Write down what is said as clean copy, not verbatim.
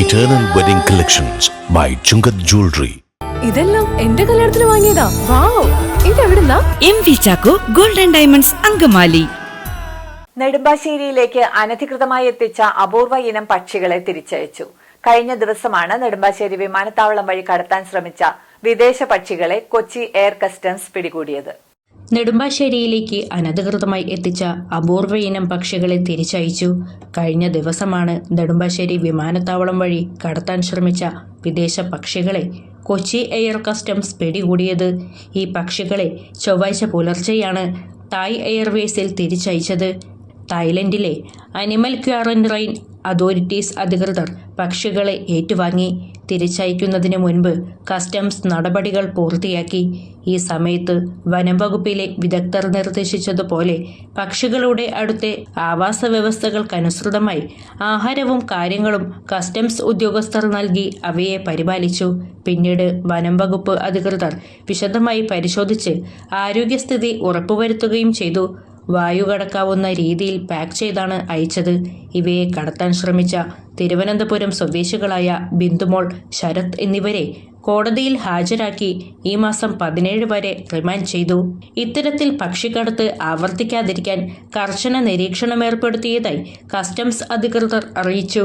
Eternal Wedding Collections by Chungat Jewelry. ഇതെല്ലാം എന്റെ കല്യാണത്തിന് വാങ്ങിയതാ. വാവ്, ഇതെവിടുന്നാ? MV Chacko golden diamonds Angamaly. നെടുമ്പാശ്ശേരിയിലേക്ക് അനധികൃതമായി എത്തിച്ച അപൂർവ ഇനം പക്ഷികളെ തിരിച്ചയച്ചു. കഴിഞ്ഞ ദിവസമാണ് നെടുമ്പാശ്ശേരി വിമാനത്താവളം വഴി കടത്താൻ ശ്രമിച്ച വിദേശ പക്ഷികളെ കൊച്ചി എയർ കസ്റ്റംസ് പിടികൂടിയത്. നെടുമ്പാശ്ശേരിയിലേക്ക് അനധികൃതമായി എത്തിച്ച അപൂർവ ഇനം പക്ഷികളെ തിരിച്ചയച്ചു. കഴിഞ്ഞ ദിവസമാണ് നെടുമ്പാശ്ശേരി വിമാനത്താവളം വഴി കടത്താൻ ശ്രമിച്ച വിദേശ പക്ഷികളെ കൊച്ചി എയർ കസ്റ്റംസ് പിടികൂടിയത്. ഈ പക്ഷികളെ ചൊവ്വാഴ്ച പുലർച്ചെയാണ് തായ് എയർവേസിൽ തിരിച്ചയച്ചത്. തായ്ലൻഡിലെ അനിമൽ ക്വാറന്റൈൻ അതോറിറ്റീസ് അധികൃതർ പക്ഷികളെ ഏറ്റുവാങ്ങി. തിരിച്ചയക്കുന്നതിന് മുൻപ് കസ്റ്റംസ് നടപടികൾ പൂർത്തിയാക്കി. ഈ സമയത്ത് വനം വകുപ്പിലെ വിദഗ്ധർ നിർദ്ദേശിച്ചതുപോലെ പക്ഷികളുടെ അടുത്തെ ആവാസ വ്യവസ്ഥകൾക്കനുസൃതമായി ആഹാരവും കാര്യങ്ങളും കസ്റ്റംസ് ഉദ്യോഗസ്ഥർ നൽകി അവയെ പരിപാലിച്ചു. പിന്നീട് വനം വകുപ്പ് അധികൃതർ വിശദമായി പരിശോധിച്ച് ആരോഗ്യസ്ഥിതി ഉറപ്പുവരുത്തുകയും ചെയ്തു. വായു കടക്കാവുന്ന രീതിയിൽ പാക്ക് ചെയ്താണ് അയച്ചത്. ഇവയെ കടത്താൻ ശ്രമിച്ച തിരുവനന്തപുരം സ്വദേശികളായ ബിന്ദുമോൾ, ശരത് എന്നിവരെ കോടതിയിൽ ഹാജരാക്കി ഈ മാസം 17 വരെ റിമാൻഡ് ചെയ്തു. ഇത്തരത്തിൽ പക്ഷിക്കടത്ത് ആവർത്തിക്കാതിരിക്കാൻ കർശന നിരീക്ഷണം ഏർപ്പെടുത്തിയതായി കസ്റ്റംസ് അധികൃതർ അറിയിച്ചു.